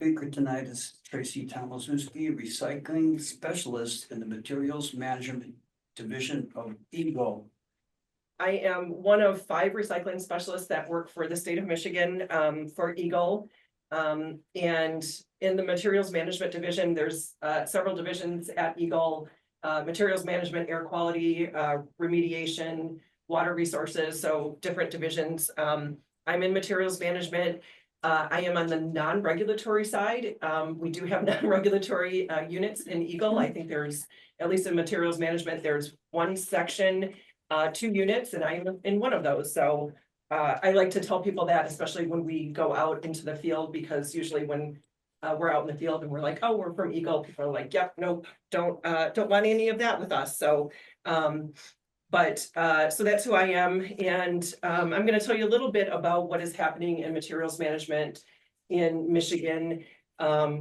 Speaker tonight is Tracy recycling specialist in the materials management division of Eagle. I am one of 5 recycling specialists that work for the state of Michigan for Eagle. And in the materials management division, there's several divisions at Eagle: materials management, air quality, remediation, water resources, so different divisions. I'm in materials management. I am on the non-regulatory side. We do have non-regulatory units in Eagle. I think there's, at least in materials management, there's 1 section, 2 units, and I'm in one of those. So I like to tell people that, especially when we go out into the field, because usually when we're out in the field and we're like, oh, we're from Eagle, people are like, yep, nope, don't want any of that with us. So so that's who I am. And I'm going to tell you a little bit about what is happening in materials management in Michigan.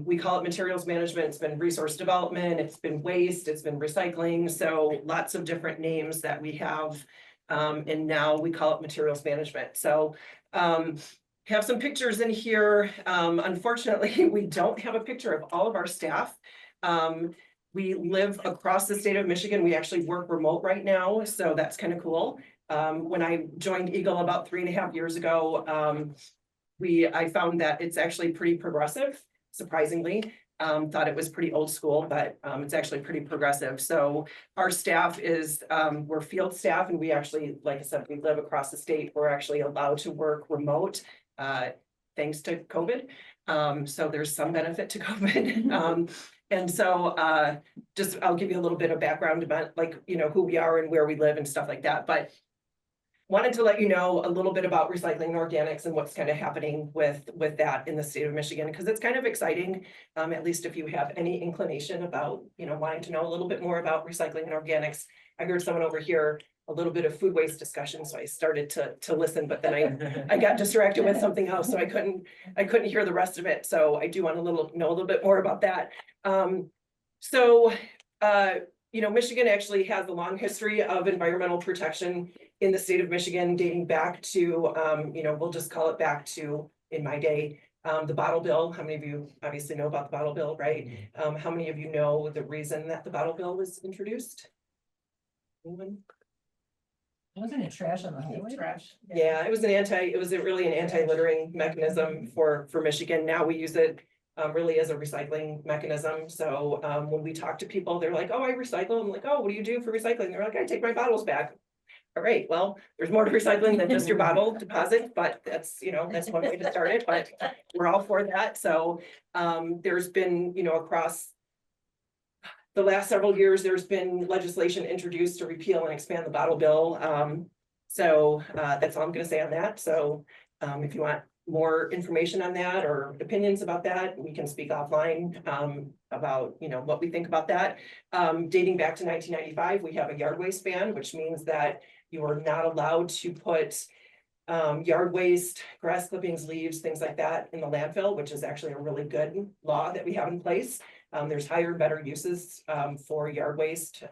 We call it materials management. It's been resource development, it's been waste, it's been recycling. So lots of different names that we have. And now we call it materials management. So have some pictures in here. Unfortunately, we don't have a picture of all of our staff. We live across the state of Michigan. We actually work remote right now, so that's kind of cool. When I joined Eagle about 3.5 years ago, I found that it's actually pretty progressive, surprisingly. Thought it was pretty old school, but it's actually pretty progressive. So our staff is, we're field staff, and we actually, like I said, we live across the state. We're actually allowed to work remote, thanks to COVID. So there's some benefit to COVID. And so I'll give you a little bit of background about, like, who we are and where we live and stuff like that. But wanted to let you know a little bit about recycling and organics and what's kind of happening with that in the state of Michigan, because it's kind of exciting, at least if you have any inclination about, wanting to know a little bit more about recycling and organics. I heard someone over here a little bit of food waste discussion, so I started to listen, but then I got distracted with something else, so I couldn't hear the rest of it. So I do want to know a little bit more about that. Michigan actually has a long history of environmental protection in the state of Michigan, dating back to, we'll just call it back to, in my day, the bottle bill. How many of you obviously know about the bottle bill, right? How many of you know the reason that the bottle bill was introduced? Anyone? Wasn't it trash on the highway? Trash. Yeah, it was really an anti-littering mechanism for Michigan. Now we use it really as a recycling mechanism. So when we talk to people, they're like, oh, I recycle. I'm like, oh, what do you do for recycling? They're like, I take my bottles back. All right, well, there's more to recycling than just your bottle deposit, but that's one way to start it, but we're all for that. So there's been, across the last several years, there's been legislation introduced to repeal and expand the bottle bill. So that's all I'm going to say on that. So if you want more information on that or opinions about that, we can speak offline about what we think about that. Dating back to 1995, we have a yard waste ban, which means that you are not allowed to put yard waste, grass clippings, leaves, things like that in the landfill, which is actually a really good law that we have in place. There's higher and better uses for yard waste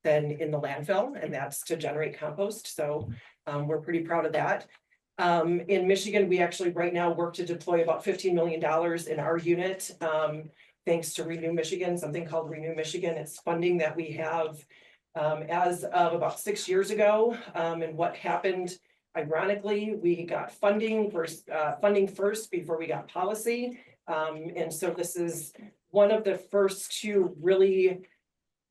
than in the landfill, and that's to generate compost. So we're pretty proud of that. In Michigan, we actually right now work to deploy about $15 million in our unit, thanks to Renew Michigan, something called Renew Michigan. It's funding that we have as of about 6 years ago. And what happened, ironically, we got funding first before we got policy. And so this is one of the first 2 really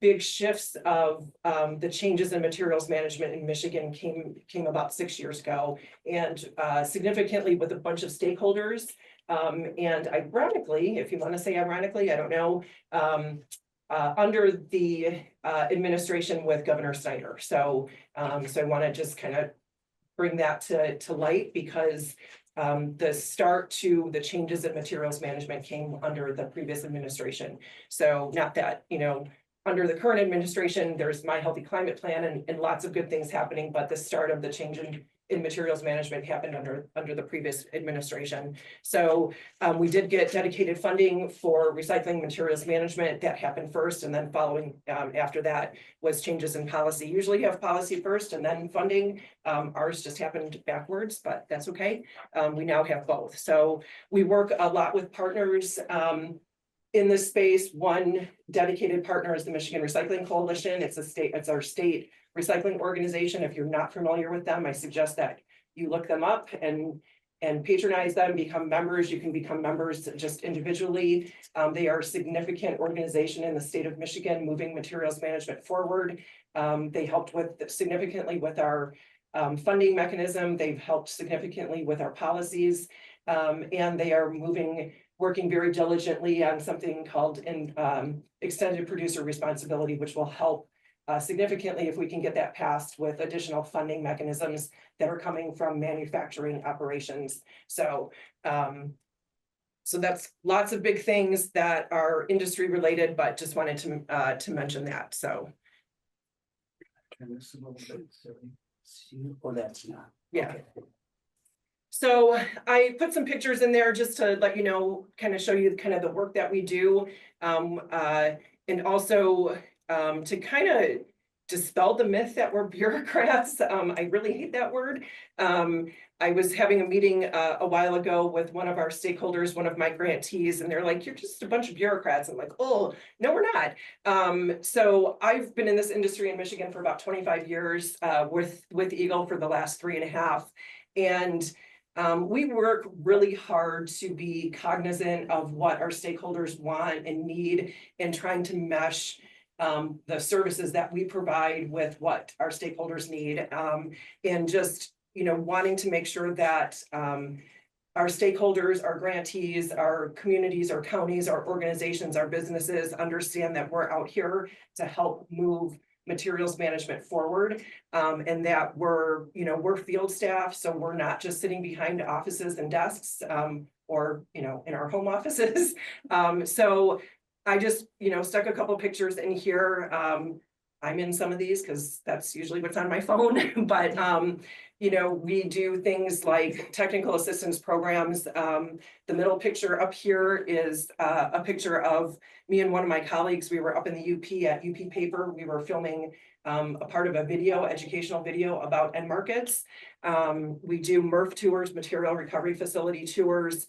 big shifts of the changes in materials management in Michigan came about 6 years ago, and significantly with a bunch of stakeholders. And ironically, if you want to say ironically, I don't know, under the administration with Governor Snyder. So I want to just kind of bring that to light, because the start to the changes in materials management came under the previous administration. So not that, under the current administration, there's My Healthy Climate Plan and lots of good things happening, but the start of the change in materials management happened under the previous administration. So we did get dedicated funding for recycling materials management. That happened first, and then following after that was changes in policy. Usually you have policy first and then funding. Ours just happened backwards, but that's okay. We now have both. So we work a lot with partners in this space. One dedicated partner is the Michigan Recycling Coalition. It's our state recycling organization. If you're not familiar with them, I suggest that you look them up and patronize them, become members. You can become members just individually. They are a significant organization in the state of Michigan, moving materials management forward. They helped significantly with our funding mechanism. They've helped significantly with our policies, and they are working very diligently on something called extended producer responsibility, which will help significantly if we can get that passed with additional funding mechanisms that are coming from manufacturing operations. So that's lots of big things that are industry related, but just wanted to mention that. So Turn this a little bit, so we see, oh, that's not. yeah. Okay. So I put some pictures in there just to let you know, kind of show you kind of the work that we do. And also to kind of dispel the myth that we're bureaucrats. I really hate that word. I was having a meeting a while ago with one of our stakeholders, one of my grantees, and they're like, "You're just a bunch of bureaucrats." I'm like, "Oh, no, we're not." So I've been in this industry in Michigan for about 25 years, with Eagle for the last 3.5. And we work really hard to be cognizant of what our stakeholders want and need, and trying to mesh the services that we provide with what our stakeholders need, and just, wanting to make sure that our stakeholders, our grantees, our communities, our counties, our organizations, our businesses understand that we're out here to help move materials management forward, and that we're field staff, so we're not just sitting behind offices and desks, or in our home offices. So I just stuck a couple pictures in here. I'm in some of these because that's usually what's on my phone, but we do things like technical assistance programs. The middle picture up here is a picture of me and one of my colleagues. We were up in the UP at UP Paper. We were filming a part of a educational video about end markets. We do MRF tours, material recovery facility tours,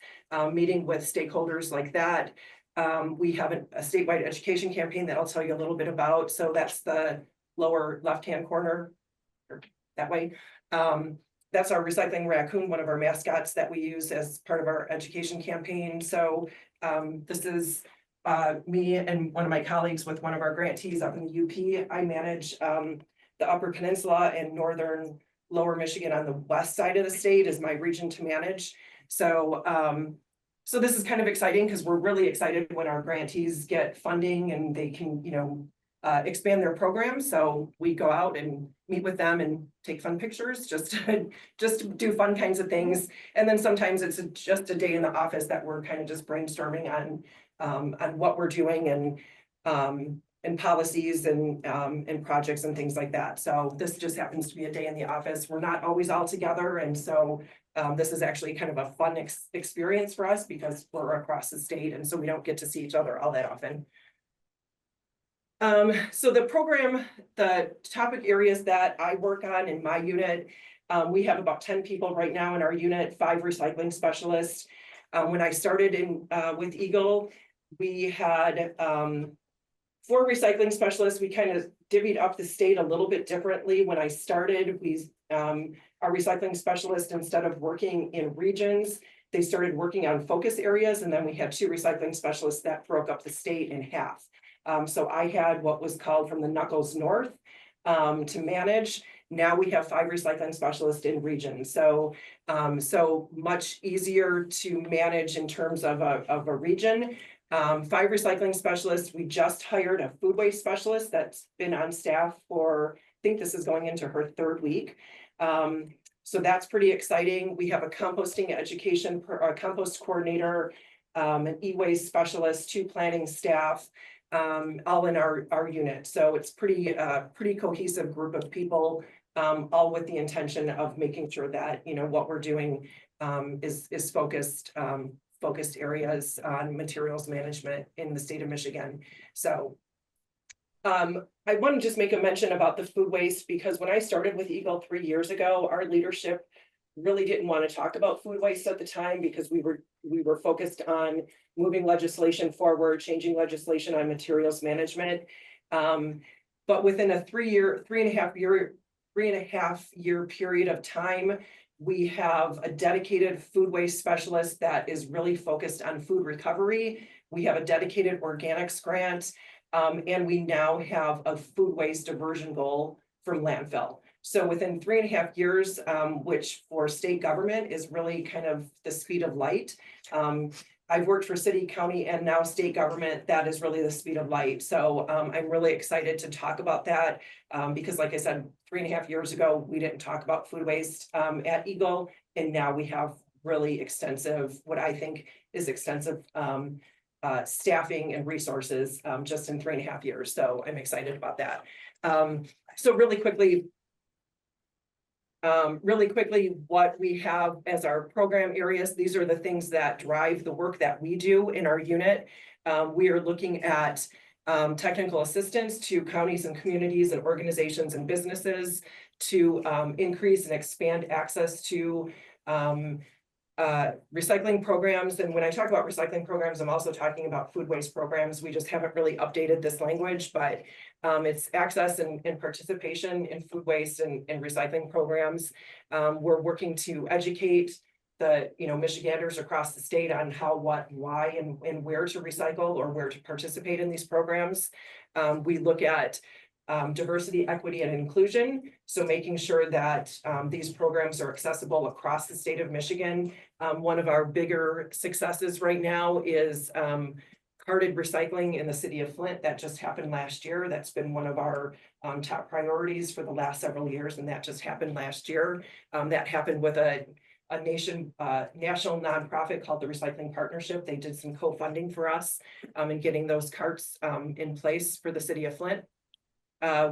meeting with stakeholders like that. We have a statewide education campaign that I'll tell you a little bit about. So that's the lower left-hand corner, or that way. That's our recycling raccoon, one of our mascots that we use as part of our education campaign. So this is me and one of my colleagues with one of our grantees up in the UP. I manage the Upper Peninsula and Northern Lower Michigan on the west side of the state is my region to manage. So this is kind of exciting because we're really excited when our grantees get funding and they can, expand their program. So we go out and meet with them and take fun pictures, just to do fun kinds of things. And then sometimes it's just a day in the office that we're kind of just brainstorming on what we're doing and policies and projects and things like that. So this just happens to be a day in the office. We're not always all together, and so this is actually kind of a fun experience for us because we're across the state, and so we don't get to see each other all that often. So the program, the topic areas that I work on in my unit, we have about 10 people right now in our unit, 5 recycling specialists. When I started with Eagle, we had 4 recycling specialists. We kind of divvied up the state a little bit differently. When I started, our recycling specialists, instead of working in regions, they started working on focus areas, and then we had 2 recycling specialists that broke up the state in half. So I had what was called from the knuckles north to manage. Now we have 5 recycling specialists in regions. So much easier to manage in terms of a region. 5 recycling specialists. We just hired a food waste specialist that's been on staff for, I think this is going into her 3rd week. So that's pretty exciting. We have a composting education, a compost coordinator, an e-waste specialist, 2 planning staff, all in our unit. So it's pretty cohesive group of people all with the intention of making sure that, you know, what we're doing is focused areas on materials management in the state of Michigan. So I want to just make a mention about the food waste, because when I started with Eagle 3 years ago, our leadership really didn't want to talk about food waste at the time, because we were focused on moving legislation forward, changing legislation on materials management. But within a 3.5 year period of time, we have a dedicated food waste specialist that is really focused on food recovery. We have a dedicated organics grant, and we now have a food waste diversion goal from landfill. So within 3.5 years, which for state government is really kind of the speed of light. I've worked for city, county, and now state government. That is really the speed of light. So I'm really excited to talk about that, because like I said, 3.5 years ago, we didn't talk about food waste at Eagle. And now we have really extensive, what I think is extensive staffing and resources just in 3.5 years. So I'm excited about that. So really quickly, what we have as our program areas, these are the things that drive the work that we do in our unit. We are looking at technical assistance to counties and communities and organizations and businesses to increase and expand access to recycling programs. And when I talk about recycling programs, I'm also talking about food waste programs. We just haven't really updated this language, but it's access and participation in food waste and recycling programs. We're working to educate the Michiganders across the state on how, what, why, and where to recycle or where to participate in these programs. We look at diversity, equity, and inclusion. So making sure that these programs are accessible across the state of Michigan. One of our bigger successes right now is carded recycling in the city of Flint. That just happened last year. That's been one of our top priorities for the last several years, and that just happened last year. That happened with a national nonprofit called the Recycling Partnership. They did some co-funding for us in getting those carts in place for the city of Flint.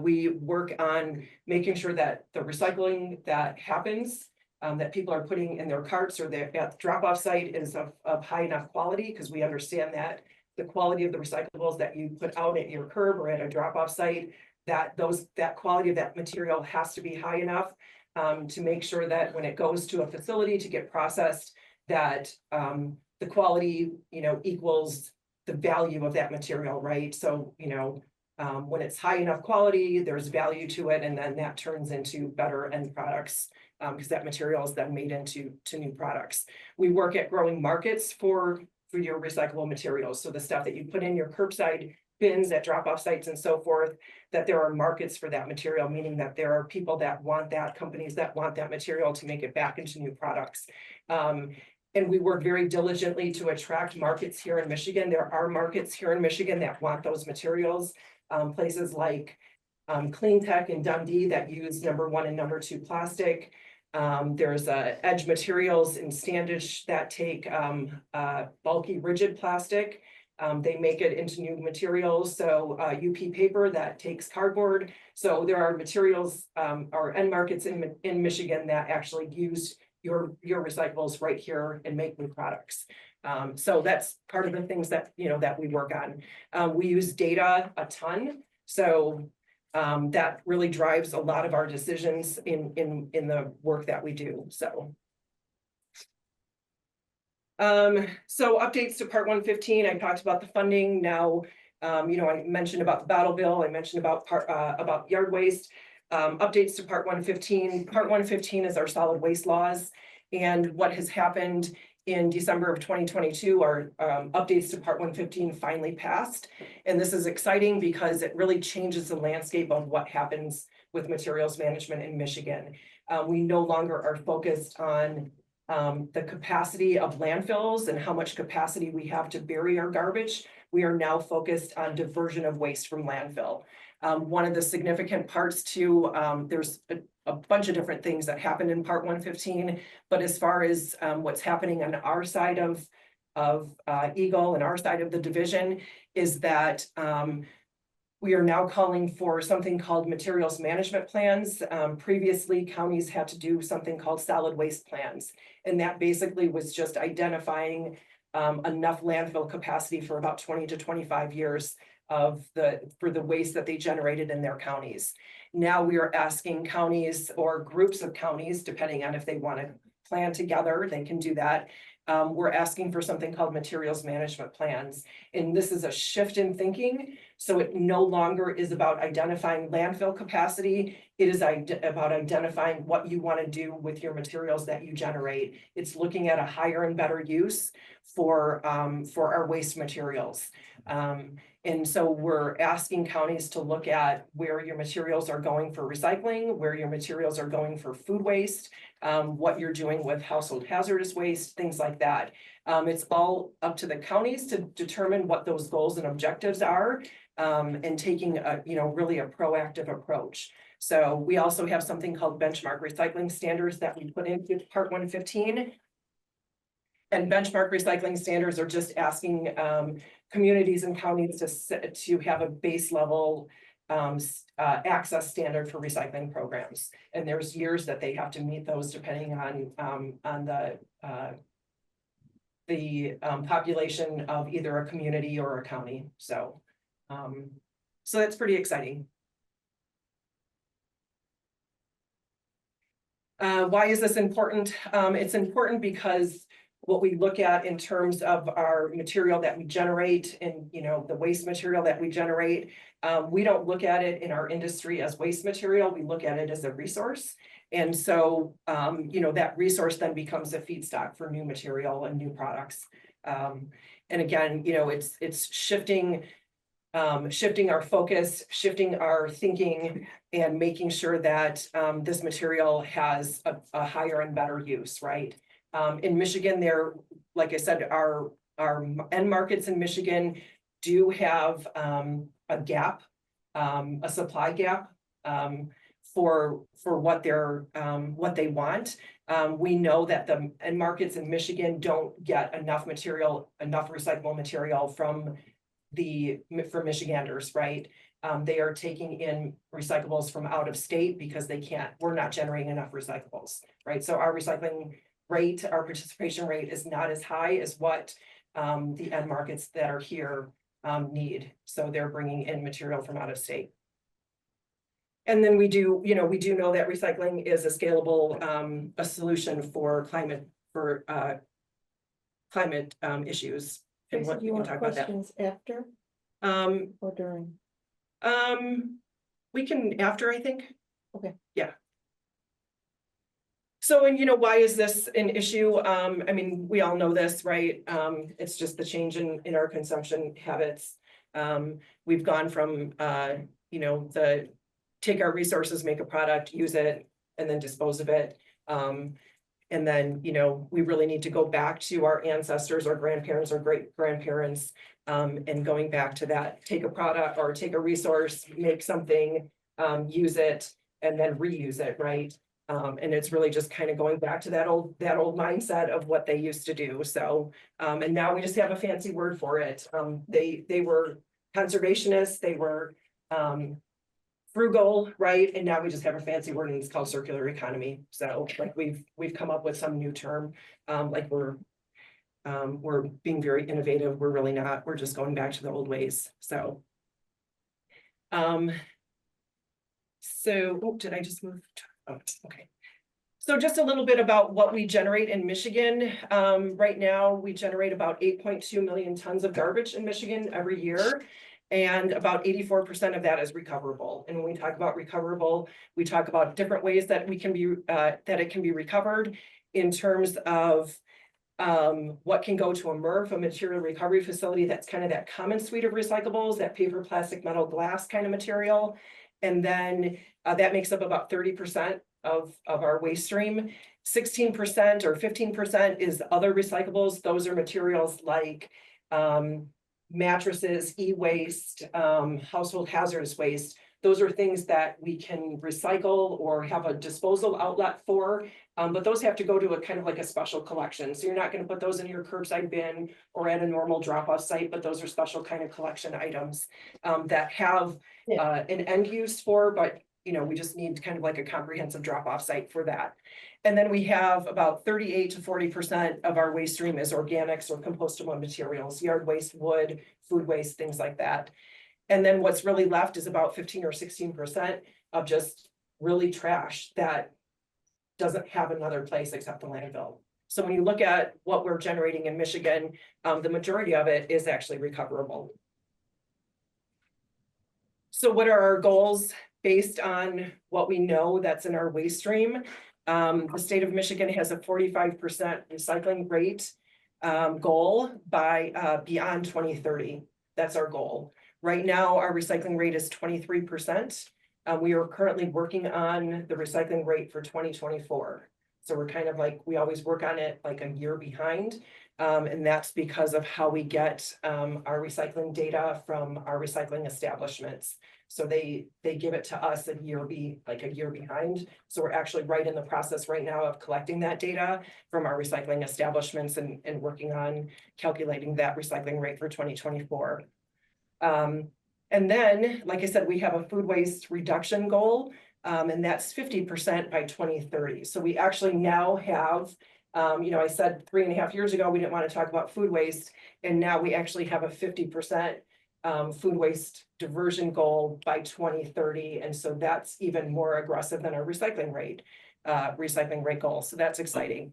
We work on making sure that the recycling that happens, that people are putting in their carts or at the drop-off site is of high enough quality, because we understand that the quality of the recyclables that you put out at your curb or at a drop-off site, that quality of that material has to be high enough to make sure that when it goes to a facility to get processed, that the quality, equals the value of that material, right? So, when it's high enough quality, there's value to it, and then that turns into better end products, because that material is then made into new products. We work at growing markets for your recyclable materials. So the stuff that you put in your curbside bins at drop-off sites and so forth, that there are markets for that material, meaning that there are people that want that, companies that want that material to make it back into new products. And we work very diligently to attract markets here in Michigan. There are markets here in Michigan that want those materials. Places like Clean Tech and Dundee that use #1 and #2 plastic. There's Edge Materials in Standish that take bulky rigid plastic. They make it into new materials. So UP Paper that takes cardboard. So there are materials or end markets in Michigan that actually use your recyclables right here and make new products. So that's part of the things that that we work on. We use data a ton. So that really drives a lot of our decisions in the work that we do. So updates to Part 115. I talked about the funding. Now, I mentioned about the battle bill. I mentioned about yard waste. Updates to Part 115. Part 115 is our solid waste laws, and what has happened in December of 2022, our updates to Part 115 finally passed. And this is exciting because it really changes the landscape of what happens with materials management in Michigan. We no longer are focused on the capacity of landfills and how much capacity we have to bury our garbage. We are now focused on diversion of waste from landfill. One of the significant parts too, there's a bunch of different things that happen in Part 115, but as far as what's happening on our side of Eagle and our side of the division is that We are now calling for something called materials management plans. Previously, counties had to do something called solid waste plans. And that basically was just identifying enough landfill capacity for about 20 to 25 years for the waste that they generated in their counties. Now we are asking counties or groups of counties, depending on if they want to plan together, they can do that. We're asking for something called materials management plans. And this is a shift in thinking. So it no longer is about identifying landfill capacity. It is about identifying what you want to do with your materials that you generate. It's looking at a higher and better use for our waste materials. And so we're asking counties to look at where your materials are going for recycling, where your materials are going for food waste, what you're doing with household hazardous waste, things like that. It's all up to the counties to determine what those goals and objectives are, and taking a, really a proactive approach. So we also have something called benchmark recycling standards that we put into Part 115. And benchmark recycling standards are just asking communities and counties to have a base level access standard for recycling programs. And there's years that they have to meet those depending on the population of either a community or a county. So that's pretty exciting. Why is this important? It's important because what we look at in terms of our material that we generate and, the waste material that we generate, we don't look at it in our industry as waste material. We look at it as a resource. And so, that resource then becomes a feedstock for new material and new products. And again, it's shifting our focus, shifting our thinking, and making sure that this material has a higher and better use, right? In Michigan, like I said, our end markets in Michigan do have a gap, a supply gap for what they want. We know that the end markets in Michigan don't get enough recyclable material from Michiganders, right? They are taking in recyclables from out of state because we're not generating enough recyclables, right? So our recycling rate, our participation rate is not as high as what the end markets that are here need. So they're bringing in material from out of state. And then we do know that recycling is a scalable a solution for climate issues. And what you can talk about that. Questions after or during? We can after, I think. Okay. Yeah. So, and why is this an issue? I mean, we all know this, right? It's just the change in our consumption habits. We've gone from, take our resources, make a product, use it, and then dispose of it. And then, we really need to go back to our ancestors, our grandparents, our great grandparents, and going back to that, take a product or take a resource, make something, use it, and then reuse it, right? And it's really just kind of going back to that old mindset of what they used to do. So, and now we just have a fancy word for it. They were conservationists, they were frugal, right? And now we just have a fancy word, and it's called circular economy. So like we've come up with some new term, like we're being very innovative. We're really not, we're just going back to the old ways. So, did I just move? Oh, okay. So just a little bit about what we generate in Michigan. Right now, we generate about 8.2 million tons of garbage in Michigan every year. And about 84% of that is recoverable. And when we talk about recoverable, we talk about different ways that it can be recovered in terms of what can go to a MRF, a material recovery facility. That's kind of that common suite of recyclables, that paper, plastic, metal, glass kind of material. And then that makes up about 30% of our waste stream. 16% or 15% is other recyclables. Those are materials like mattresses, e-waste, household hazardous waste. Those are things that we can recycle or have a disposal outlet for. But those have to go to a kind of like a special collection. So you're not going to put those in your curbside bin or at a normal drop-off site, but those are special kind of collection items that have an end use for, but we just need kind of like a comprehensive drop-off site for that. And then we have about 38 to 40% of our waste stream is organics or compostable materials, yard waste, wood, food waste, things like that. And then what's really left is about 15 or 16% of just really trash that doesn't have another place except the landfill. So when you look at what we're generating in Michigan, the majority of it is actually recoverable. So what are our goals based on what we know that's in our waste stream? The state of Michigan has a 45% recycling rate goal by beyond 2030. That's our goal. Right now, our recycling rate is 23%. We are currently working on the recycling rate for 2024. So we're kind of like, we always work on it like a year behind. And that's because of how we get our recycling data from our recycling establishments. So they give it to us a year behind. So we're actually right in the process right now of collecting that data from our recycling establishments and working on calculating that recycling rate for 2024. And then, like I said, we have a food waste reduction goal, and that's 50% by 2030. So we actually now have, I said 3.5 years ago, we didn't want to talk about food waste, and now we actually have a 50% food waste diversion goal by 2030. And so that's even more aggressive than our recycling rate goal. So that's exciting.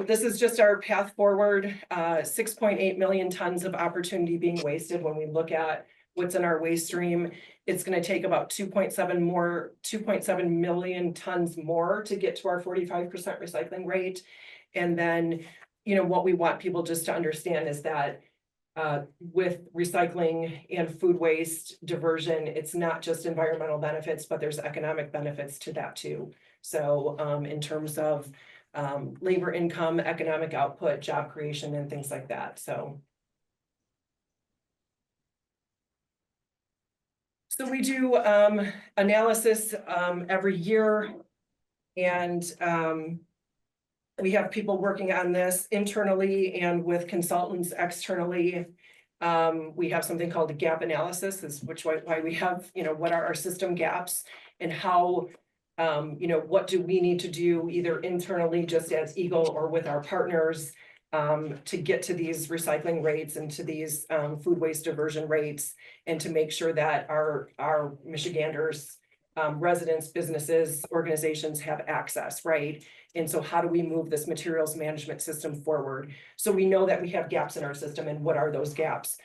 This is just our path forward, 6.8 million tons of opportunity being wasted. When we look at what's in our waste stream, it's going to take about 2.7 million tons more to get to our 45% recycling rate. And then, what we want people just to understand is that with recycling and food waste diversion, it's not just environmental benefits, but there's economic benefits to that too. So in terms of labor income, economic output, job creation, and things like that. So we do analysis every year, and we have people working on this internally and with consultants externally. We have something called a gap analysis, is why we have, what are our system gaps and how, what do we need to do either internally just as Eagle or with our partners to get to these recycling rates and to these food waste diversion rates, and to make sure that our Michiganders, residents, businesses, organizations have access, right? And so how do we move this materials management system forward? So we know that we have gaps in our system, and what are those gaps?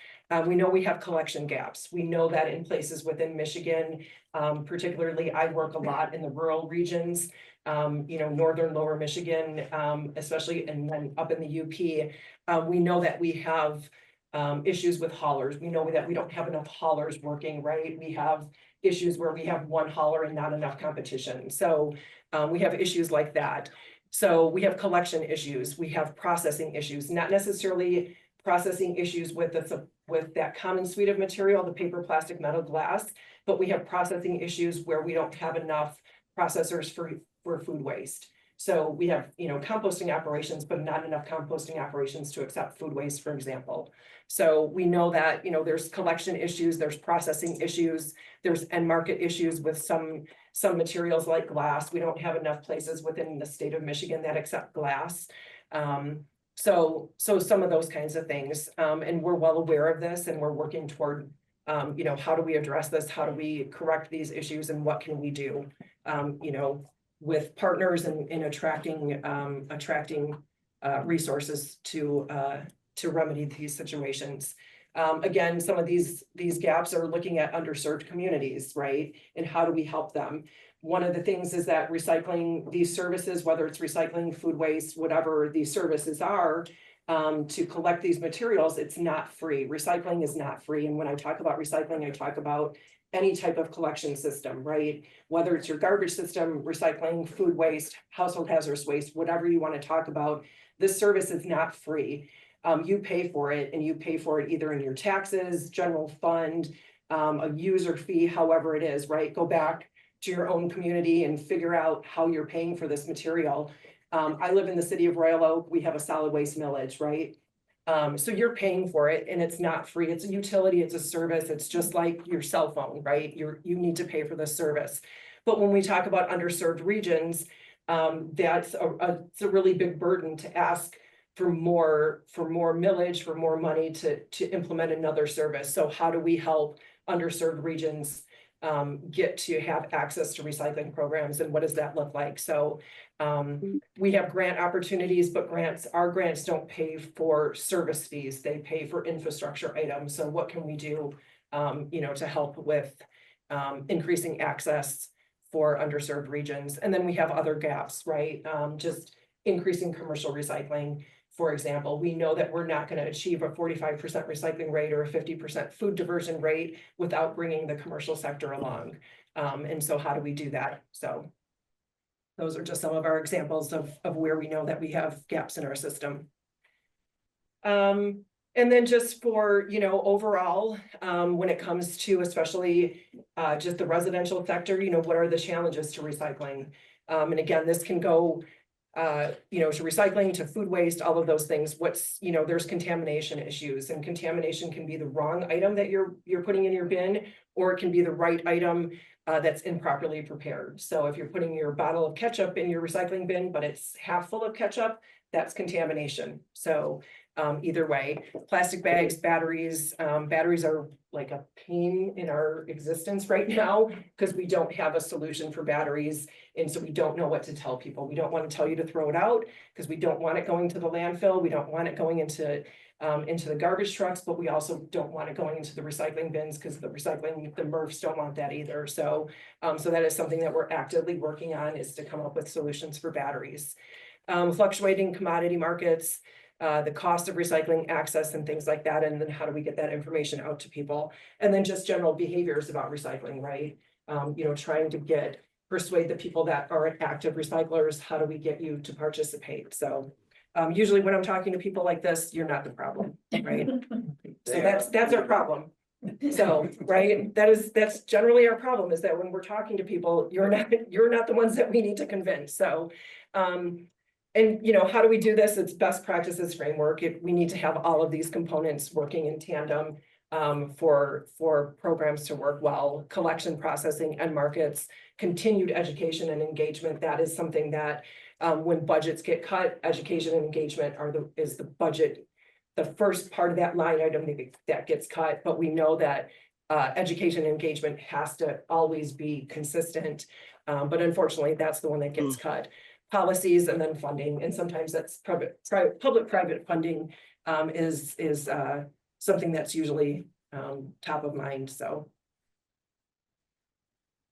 We know we have collection gaps. We know that in places within Michigan, particularly I work a lot in the rural regions, northern lower Michigan, especially, and then up in the UP. We know that we have issues with haulers. We know that we don't have enough haulers working, right? We have issues where we have one hauler and not enough competition. So we have issues like that. So we have collection issues. We have processing issues, not necessarily processing issues with that common suite of material, the paper, plastic, metal, glass, but we have processing issues where we don't have enough processors for food waste. So we have, composting operations, but not enough composting operations to accept food waste, for example. So we know that, there's collection issues, there's processing issues, there's end market issues with some materials like glass. We don't have enough places within the state of Michigan that accept glass. So some of those kinds of things, and we're well aware of this, and we're working toward, how do we address this? How do we correct these issues, and what can we do, with partners and in attracting resources to remedy these situations. Again, some of these gaps are looking at underserved communities, right? And how do we help them? One of the things is that recycling these services, whether it's recycling, food waste, whatever these services are, to collect these materials, it's not free. Recycling is not free. And when I talk about recycling, I talk about any type of collection system, right? Whether it's your garbage system, recycling, food waste, household hazardous waste, whatever you want to talk about, this service is not free. you pay for it, and you pay for it either in your taxes, general fund, a user fee, however it is, right? Go back to your own community and figure out how you're paying for this material. I live in the city of Royal Oak. We have a solid waste millage, right? So you're paying for it and it's not free. It's a utility, it's a service. It's just like your cell phone, right? You need to pay for this service. But when we talk about underserved regions, that's it's a really big burden to ask for more millage, for more money to implement another service. So how do we help underserved regions get to have access to recycling programs, and what does that look like? So we have grant opportunities, but our grants don't pay for service fees. They pay for infrastructure items. So what can we do, to help with increasing access for underserved regions? And then we have other gaps, right? Just increasing commercial recycling. For example, we know that we're not going to achieve a 45% recycling rate or a 50% food diversion rate without bringing the commercial sector along. And so how do we do that? So those are just some of our examples of where we know that we have gaps in our system. And then just for, overall, when it comes to especially just the residential sector, what are the challenges to recycling? And again, this can go to recycling, to food waste, all of those things. There's contamination issues, and contamination can be the wrong item that you're putting in your bin, or it can be the right item that's improperly prepared. So if you're putting your bottle of ketchup in your recycling bin, but it's half full of ketchup, that's contamination. So either way, plastic bags, batteries are like a pain in our existence right now because we don't have a solution for batteries. And so we don't know what to tell people. We don't want to tell you to throw it out because we don't want it going to the landfill. We don't want it going into the garbage trucks, but we also don't want it going into the recycling bins because the MRFs don't want that either. So, so that is something that we're actively working on, is to come up with solutions for batteries. Fluctuating commodity markets, the cost of recycling, access, and things like that. And then how do we get that information out to people? And then just general behaviors about recycling, right? Trying to persuade the people that are active recyclers, how do we get you to participate? So usually when I'm talking to people like this, you're not the problem, right? So that's our problem. So, right, that's generally our problem, is that when we're talking to people, you're not the ones that we need to convince. So, and how do we do this? It's best practices framework. We need to have all of these components working in tandem for programs to work well. Collection, processing, and markets, continued education and engagement. That is something that when budgets get cut, education and engagement is the budget, the first part of that line item that gets cut. But we know that education and engagement has to always be consistent. But unfortunately, that's the one that gets cut. Policies, and then funding, and sometimes that's public-private funding is something that's usually top of mind. So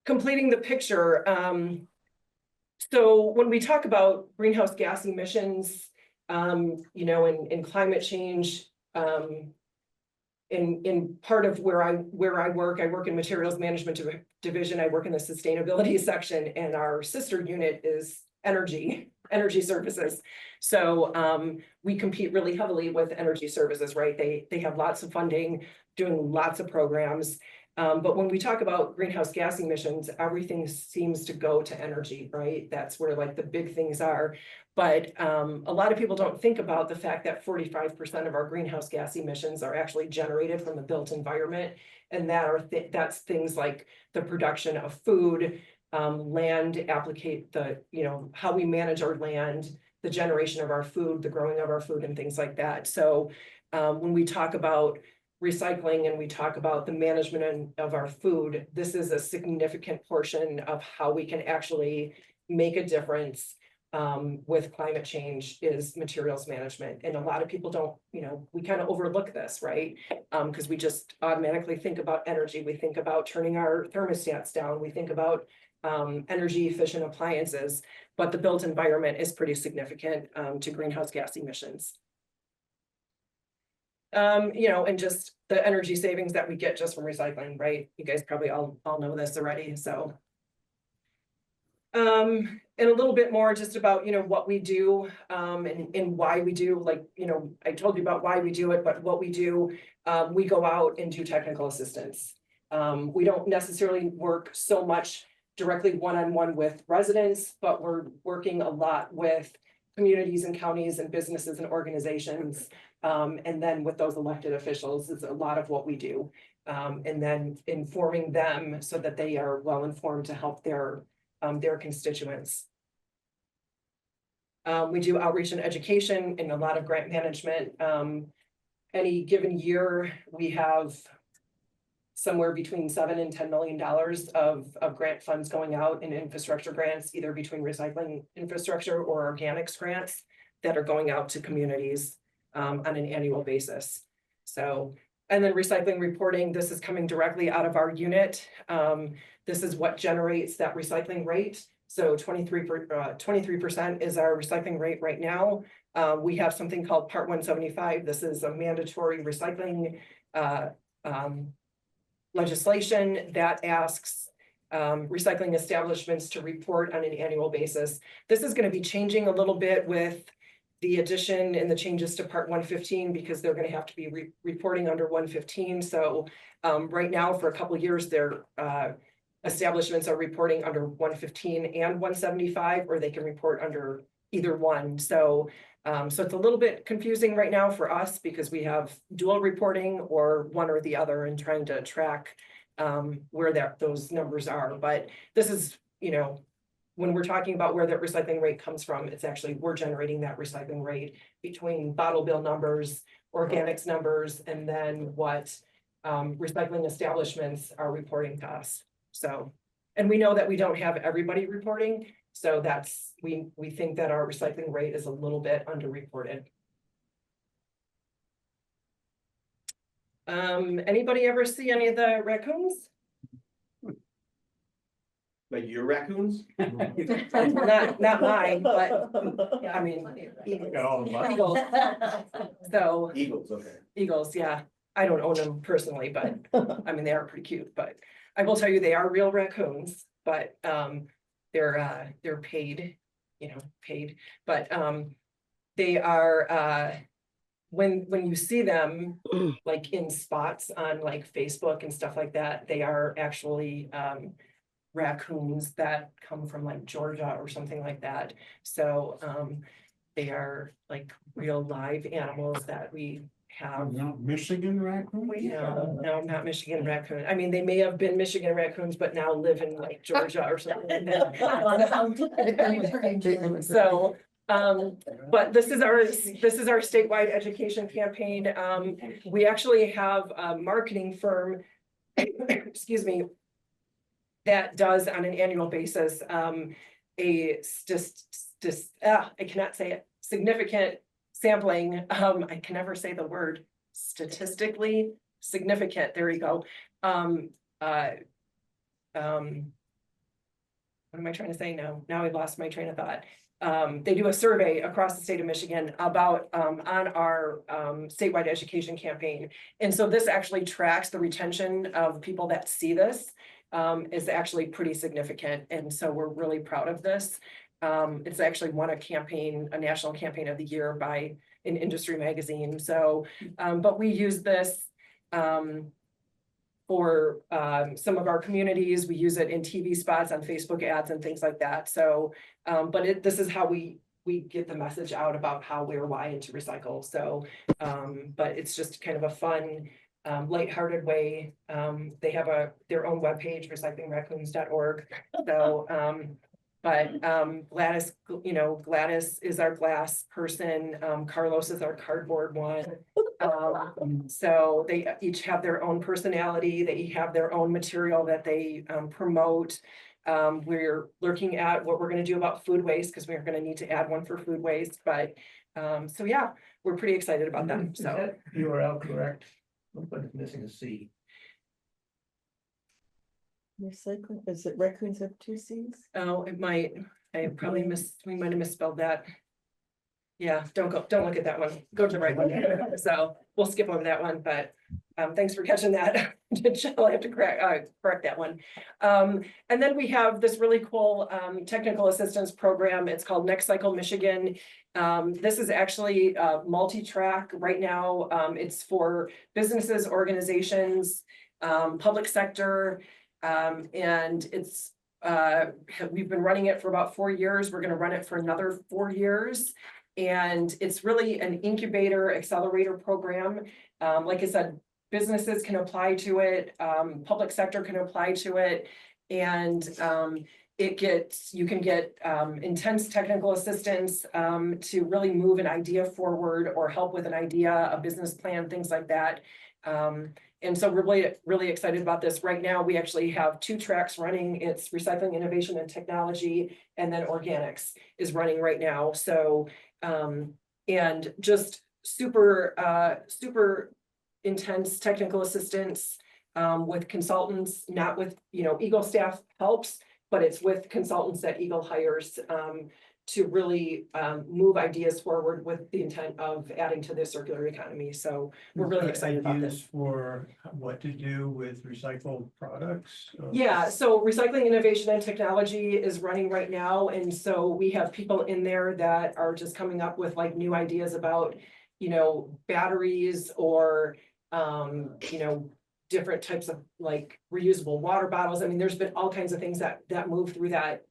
completing the picture. So when we talk about greenhouse gas emissions, in climate change, in part of where I work in materials management division. I work in the sustainability section, and our sister unit is energy services. So we compete really heavily with energy services, right? They have lots of funding, doing lots of programs. But when we talk about greenhouse gas emissions, everything seems to go to energy, right? That's where like the big things are. But a lot of people don't think about the fact that 45% of our greenhouse gas emissions are actually generated from the built environment. And that's things like the production of food, land, how we manage our land, the generation of our food, the growing of our food, and things like that. So when we talk about recycling and we talk about the management of our food, this is a significant portion of how we can actually make a difference with climate change, is materials management. And a lot of people don't, we kind of overlook this, right? Because we just automatically think about energy. We think about turning our thermostats down. We think about energy efficient appliances, but the built environment is pretty significant to greenhouse gas emissions. And just the energy savings that we get just from recycling, right? You guys probably all know this already. So And a little bit more just about, what we do, and why we do, like, I told you about why we do it, but what we do, we go out and do technical assistance. We don't necessarily work so much directly one-on-one with residents, but we're working a lot with communities and counties and businesses and organizations. And then with those elected officials is a lot of what we do. And then informing them so that they are well informed to help their constituents. We do outreach and education and a lot of grant management. Any given year, we have somewhere between $7 and $10 million of grant funds going out in infrastructure grants, either between recycling infrastructure or organics grants that are going out to communities on an annual basis. So, and then recycling reporting, this is coming directly out of our unit. This is what generates that recycling rate. So 23% is our recycling rate right now. We have something called Part 175. This is a mandatory recycling legislation that asks recycling establishments to report on an annual basis. This is going to be changing a little bit with the addition and the changes to Part 115 because they're going to have to be reporting under 115. So right now, for a couple of years, their establishments are reporting under 115 and 175, or they can report under either one. So so it's a little bit confusing right now for us because we have dual reporting or one or the other and trying to track where those numbers are. But this is, when we're talking about where that recycling rate comes from, it's actually, we're generating that recycling rate between bottle bill numbers, organics numbers, and then what recycling establishments are reporting to us. So, and we know that we don't have everybody reporting. So that's, we think that our recycling rate is a little bit underreported. Anybody ever see any of the raccoons? Like your raccoons? Not mine, but I mean, eagles. So Eagles, okay. eagles, yeah. I don't own them personally, but I mean, they are pretty cute, but I will tell you, they are real raccoons, but they're paid, but they are when you see them like in spots on like Facebook and stuff like that, they are actually raccoons that come from like Georgia or something like that. So they are like real live animals that we have. Not Michigan raccoon? No, not Michigan raccoon. I mean, they may have been Michigan raccoons, but now live in like Georgia or something like that. So, but this is our statewide education campaign. We actually have a marketing firm, excuse me, that does on an annual basis I cannot say it, significant sampling. I can never say the word statistically significant. There you go. What am I trying to say now? Now I lost my train of thought. They do a survey across the state of Michigan about on our statewide education campaign. And so this actually tracks the retention of people that see this is actually pretty significant. And so we're really proud of this. It's actually won a national campaign of the year by an industry magazine. So, but we use this for some of our communities. We use it in TV spots, on Facebook ads and things like that. So, but this is how we get the message out about how, where, why, and to recycle. So, but it's just kind of a fun, lighthearted way. They have their own webpage, recyclingraccoons.org. So, but Gladys, Gladys is our glass person. Carlos is our cardboard one. So they each have their own personality. They have their own material that they promote. We're looking at what we're going to do about food waste because we're going to need to add one for food waste. But so yeah, we're pretty excited about them. So URL correct? Nobody's missing a C. Recycling, is it raccoons have 2 C's? oh, it might. We might have misspelled that. Yeah, don't look at that one. Go to the right one. So we'll skip over that one, but Thanks for catching that. I'll have to correct that one. And then we have this really cool technical assistance program. It's called NextCycle Michigan. This is actually multi-track right now. It's for businesses, organizations, public sector, and it's we've been running it for about 4 years. We're going to run it for another 4 years. And it's really an incubator accelerator program. Like I said, businesses can apply to it, public sector can apply to it, and you can get intense technical assistance to really move an idea forward or help with an idea, a business plan, things like that. And so we're really, really excited about this. Right now, we actually have 2 tracks running. It's recycling, innovation, and technology, and then organics is running right now. So, and just super, super intense technical assistance with consultants, not with, Eagle staff helps, but it's with consultants that Eagle hires to really move ideas forward with the intent of adding to the circular economy. So we're really excited about this. For what to do with recycled products? Yeah, so recycling, innovation, and technology is running right now. And so we have people in there that are just coming up with like new ideas about, batteries or, different types of like reusable water bottles. I mean, there's been all kinds of things that move through that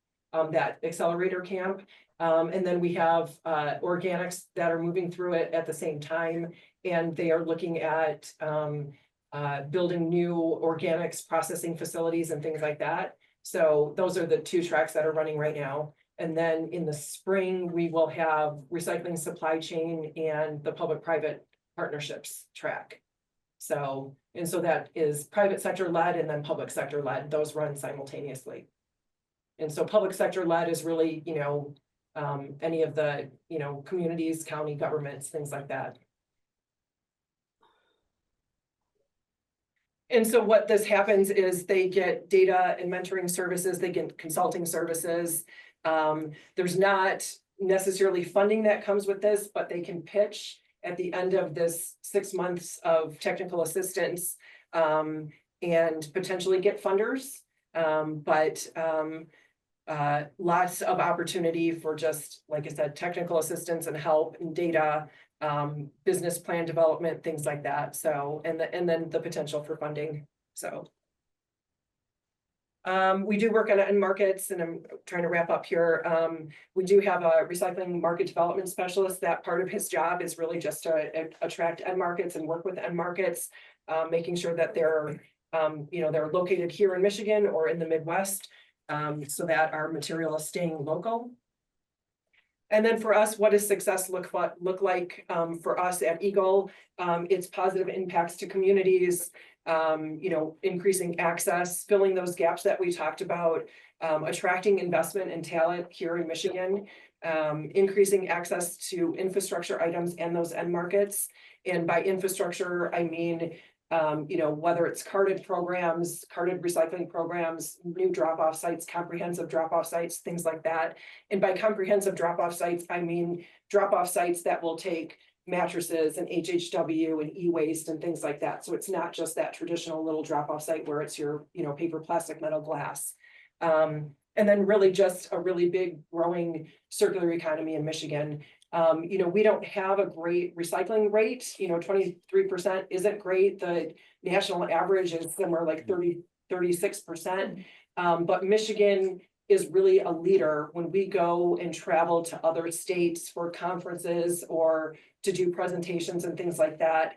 accelerator camp. And then we have organics that are moving through it at the same time, and they are looking at building new organics processing facilities and things like that. So those are the 2 tracks that are running right now. And then in the spring, we will have recycling supply chain and the public-private partnerships track. So that is private sector led and then public sector led. Those run simultaneously. And so public sector led is really, any of the, communities, county governments, things like that. And so what this happens is they get data and mentoring services, they get consulting services. There's not necessarily funding that comes with this, but they can pitch at the end of this 6 months of technical assistance and potentially get funders. Lots of opportunity for just, like I said, technical assistance and help and data, business plan development, things like that. So, and then the potential for funding. So. We do work on end markets, and I'm trying to wrap up here. We do have a recycling market development specialist. That part of his job is really just to attract end markets and work with end markets, making sure that they're located here in Michigan or in the Midwest, so that our material is staying local. And then for us, what does success look like for us at Eagle? It's positive impacts to communities, increasing access, filling those gaps that we talked about, attracting investment and talent here in Michigan, increasing access to infrastructure items and those end markets. And by infrastructure, I mean, whether it's carded programs, carded recycling programs, new drop-off sites, comprehensive drop-off sites, things like that. And by comprehensive drop-off sites, I mean drop-off sites that will take mattresses and HHW and e-waste and things like that. So it's not just that traditional little drop-off site where it's your, paper, plastic, metal, glass. And then really just a really big growing circular economy in Michigan. We don't have a great recycling rate, 23% isn't great. The national average is somewhere like 36%. But Michigan is really a leader when we go and travel to other states for conferences or to do presentations and things like that.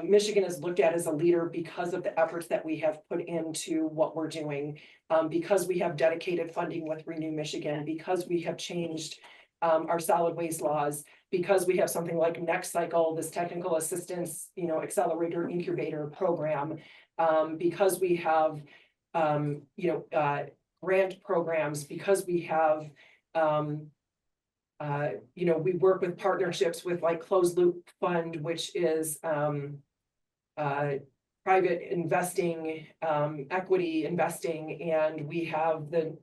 Michigan is looked at as a leader because of the efforts that we have put into what we're doing, because we have dedicated funding with Renew Michigan, because we have changed our solid waste laws, because we have something like NextCycle, this technical assistance, accelerator incubator program, because we have, grant programs, because we have, we work with partnerships with like Closed Loop Fund, which is private investing, equity investing, and we have the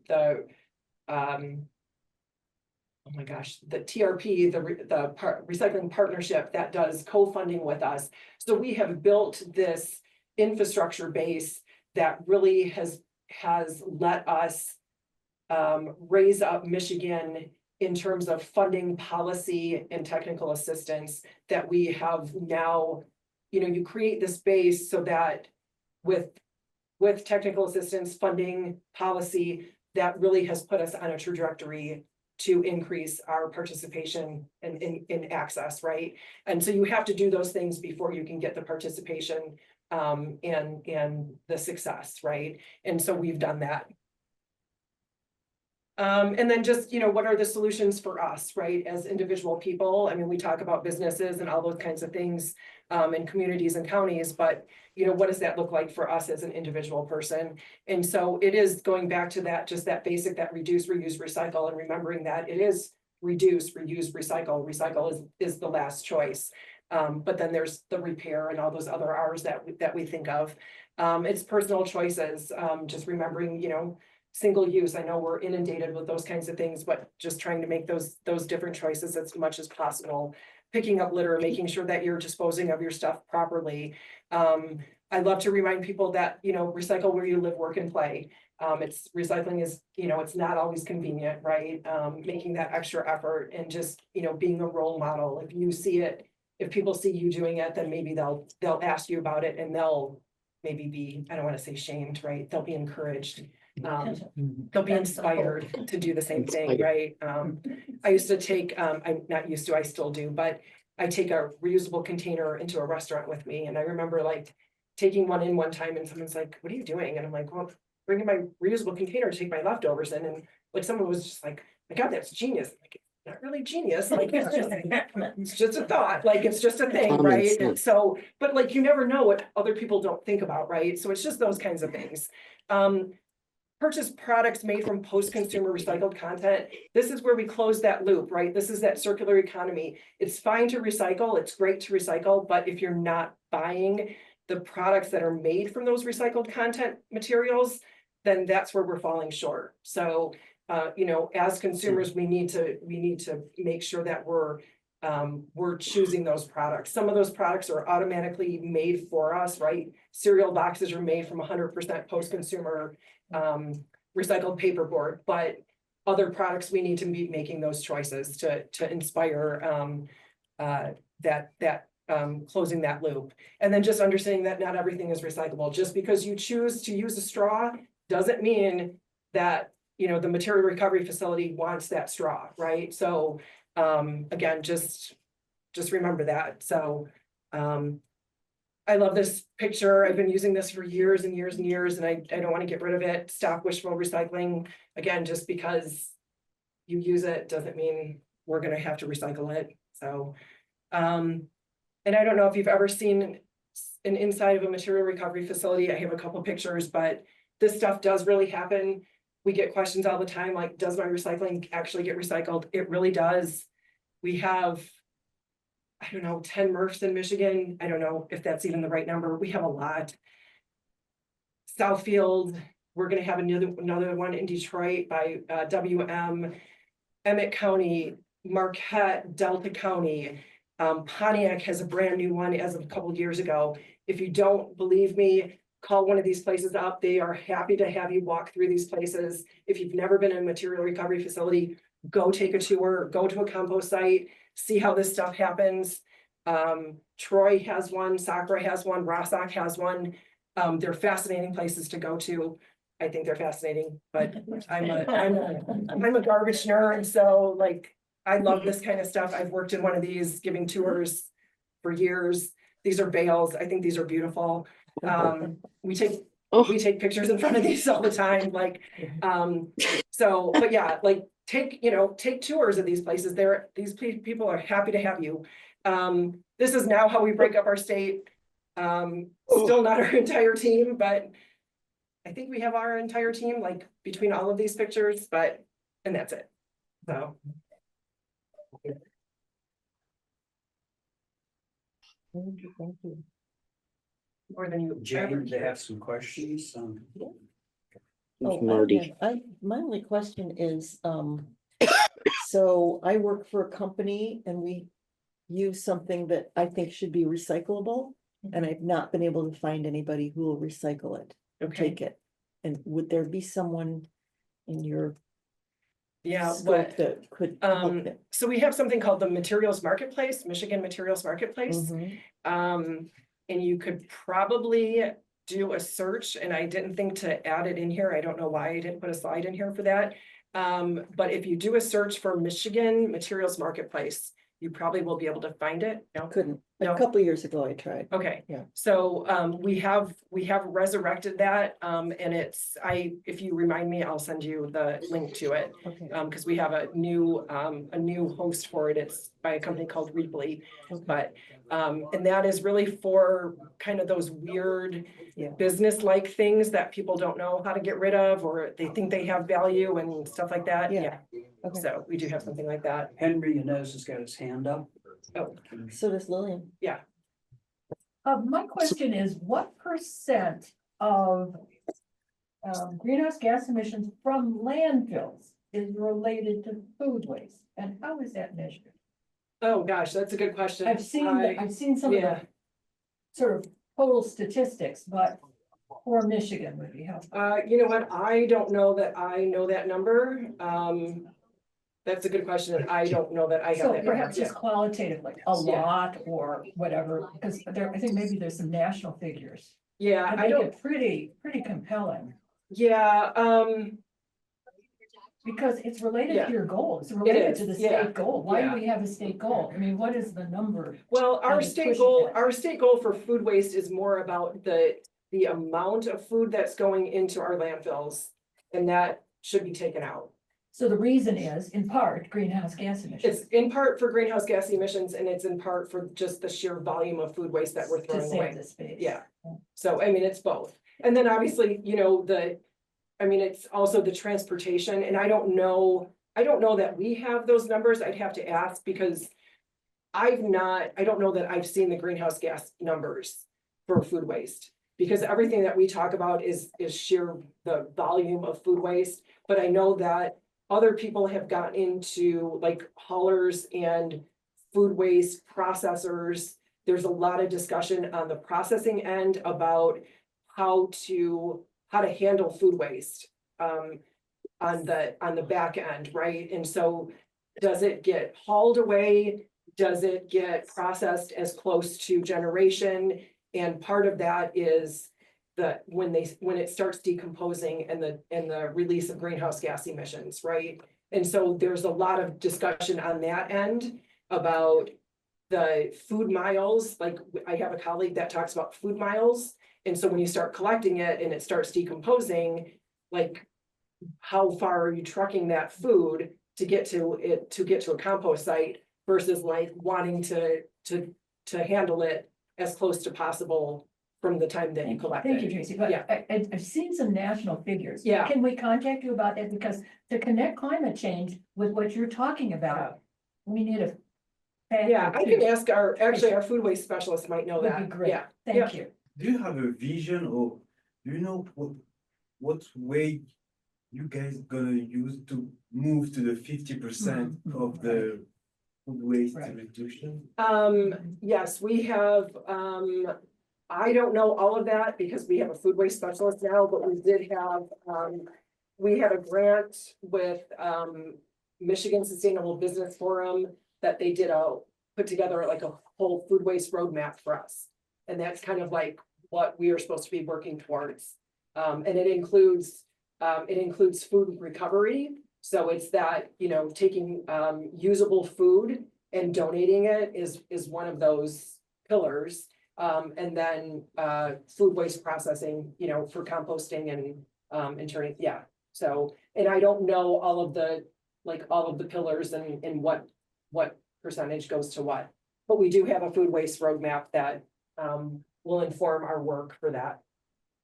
oh my gosh, the TRP, recycling partnership that does co-funding with us. So we have built this infrastructure base that really has let us raise up Michigan in terms of funding policy and technical assistance that we have now. You create this base so that with technical assistance, funding, policy, that really has put us on a trajectory to increase our participation in access, right? And so you have to do those things before you can get the participation and the success, right? And so we've done that. And then just, what are the solutions for us, right? As individual people, I mean, we talk about businesses and all those kinds of things in communities and counties, but what does that look like for us as an individual person? And so it is going back to that, just that basic, that reduce, reuse, recycle, and remembering that it is reduce, reuse, recycle. Recycle is the last choice. But then there's the repair and all those other R's that we think of. It's personal choices, just remembering, single use. I know we're inundated with those kinds of things, but just trying to make those different choices as much as possible. Picking up litter, making sure that you're disposing of your stuff properly. I love to remind people that, recycle where you live, work, and play. It's recycling is, it's not always convenient, right? Making that extra effort and just, being a role model. If you see it, if people see you doing it, then maybe they'll ask you about it and they'll maybe be, I don't want to say shamed, right? They'll be encouraged. They'll be inspired to do the same thing, right? I used to take, I'm not used to, I still do, but I take a reusable container into a restaurant with me. And I remember like taking one in one time and someone's like, what are you doing? And I'm like, well, bringing my reusable container to take my leftovers in. And like someone was just like, my God, that's genius. I'm like, not really genius. Like it's just a thought, like it's just a thing, right? And so, but like you never know what other people don't think about, right? So it's just those kinds of things. Purchase products made from post-consumer recycled content. This is where we close that loop, right? This is that circular economy. It's fine to recycle, it's great to recycle, but if you're not buying the products that are made from those recycled content materials, then that's where we're falling short. So, as consumers, we need to make sure that we're choosing those products. Some of those products are automatically made for us, right? Cereal boxes are made from 100% post-consumer recycled paperboard, but other products we need to be making those choices to inspire closing that loop. And then just understanding that not everything is recyclable. Just because you choose to use a straw doesn't mean that the material recovery facility wants that straw, right? So again, just remember that. So I love this picture. I've been using this for years and years and years, and I don't want to get rid of it. Stop wishful recycling. Again, just because you use it doesn't mean we're going to have to recycle it. So, and I don't know if you've ever seen an inside of a material recovery facility. I have a couple pictures, but this stuff does really happen. We get questions all the time, like, does my recycling actually get recycled? It really does. We have, I don't know, 10 MRFs in Michigan. I don't know if that's even the right number. We have a lot. Southfield, we're going to have another one in Detroit by WM, Emmett County, Marquette, Delta County. Pontiac has a brand new one as of a couple of years ago. If you don't believe me, call one of these places up. They are happy to have you walk through these places. If you've never been in a material recovery facility, go take a tour, go to a compost site, see how this stuff happens. Troy has one, Sacra has one, Rossock has one. They're fascinating places to go to. I think they're fascinating, but I'm a garbage nerd, and so like I love this kind of stuff. I've worked in one of these, giving tours for years. These are bales. I think these are beautiful. We take pictures in front of these all the time. Like, so, but yeah, like take tours of these places. These people are happy to have you. This is now how we break up our state. Still not our entire team, but I think we have our entire team, like between all of these pictures, and that's it. So. Thank you. More than you ever Jane, they hear. have some questions. Oh, my only question is, So I work for a company and we use something that I think should be recyclable. And I've not been able to find anybody who will recycle it, Okay, take it. And would there be someone in your yeah, scope what, that could help it? so we have something called the Materials Marketplace, Michigan Materials Marketplace. Mhm. And you could probably do a search, and I didn't think to add it in here. I don't know why I didn't put a slide in here for that. But if you do a search for Michigan Materials Marketplace, you probably will be able to find it. No? Couldn't, No. a couple years ago I tried. Okay. Yeah. So, we have resurrected that, and if you remind me, I'll send you the link to it. Okay, Because we have a new host for it. It's by a company called Reaply. okay, But, and that is really for kind of those weird Yeah. business-like things that people don't know how to get rid of, or they think they have value and stuff like that. Yeah. Yeah. okay. So we do have something like that. Henry Yanez has got his hand up. Oh, So does Lillian. My question is, what percent of greenhouse gas emissions from landfills is related to food waste? And how is that measured? oh gosh, that's a good question. I've seen some of yeah. the sort of total statistics, but for Michigan would be helpful. You know what? I don't know that I know that number. That's a good question. And I don't know that I have So that. perhaps number. just qualitative, like a Yeah. lot or whatever, because there, I think maybe there's some national figures. Yeah, And I make don't, it pretty compelling, yeah, because it's related Yeah. to your goal, it's related to the is, yeah, state goal. Why yeah. do we have a state goal? I mean, what is the number? well, our Kind of state pushing goal, it. our state goal for food waste is more about the amount of food that's going into our landfills. And that should be taken out. So the reason is, in part, greenhouse gas emissions. It's in part for greenhouse gas emissions, and it's in part for just the sheer volume of food waste that we're To throwing away. save the space. Yeah. So, I mean, it's both. And then obviously, you know, it's also the transportation, and I don't know that we have those numbers. I'd have to ask, because I don't know that I've seen the greenhouse gas numbers for food waste. Because everything that we talk about is sheer the volume of food waste, but I know that other people have gotten into like haulers and food waste processors. There's a lot of discussion on the processing end about how to handle food waste on the back end, right? And so does it get hauled away? Does it get processed as close to generation? And part of that is when it starts decomposing and the release of greenhouse gas emissions, right? And so there's a lot of discussion on that end about the food miles. Like I have a colleague that talks about food miles. And so when you start collecting it and it starts decomposing, like how far are you trucking that food to get to a compost site versus like wanting to handle it as close to possible from the time that you collect it. Thank you, Tracy, but Yeah. I've seen some national figures. Yeah. Can we contact you about that? Because to connect climate change with what you're talking about, we need a. Yeah, I can ask our food waste specialist might know Would that. be great. Yeah, Thank you. Do you have a vision, or do you know what way you guys gonna use to move to the 50% of the food waste Right. reduction? Yes, we have, I don't know all of that because we have a food waste specialist now, but we did have, we had a grant with, Michigan Sustainable Business Forum that they did put together like a whole food waste roadmap for us. And that's kind of like what we are supposed to be working towards. And it includes food recovery. So it's that, you know, taking, usable food and donating it is one of those pillars. And then, food waste processing, you know, for composting and turning, yeah. So, and I don't know all of the pillars and what percentage goes to what. But we do have a food waste roadmap that, will inform our work for that.